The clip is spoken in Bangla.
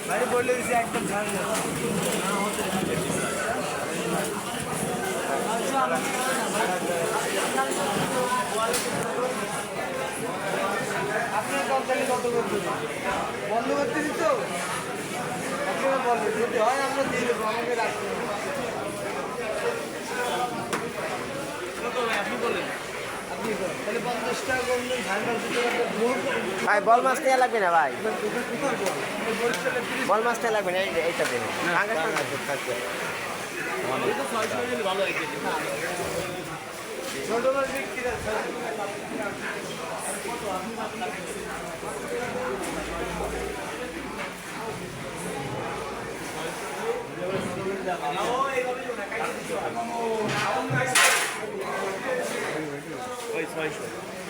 ভাই বললে দিছি একদম ছাড় না আপনার কোম্পানি কত করতে বন্ধ করতে দিত আপনারা বলবেন যদি হয় আমরা দিয়ে দেবো আমাকে রাখতে হবে আপনি বলেন আপনি তাহলে 50 টাকা কমলে ঝালটার ভিতরে ভাই বল মাছ নেওয়া লাগবে না ভাই বল মাছটা লাগবে না এইটা দেবেন ছোট মাছ বিক্রি আছে ওই 600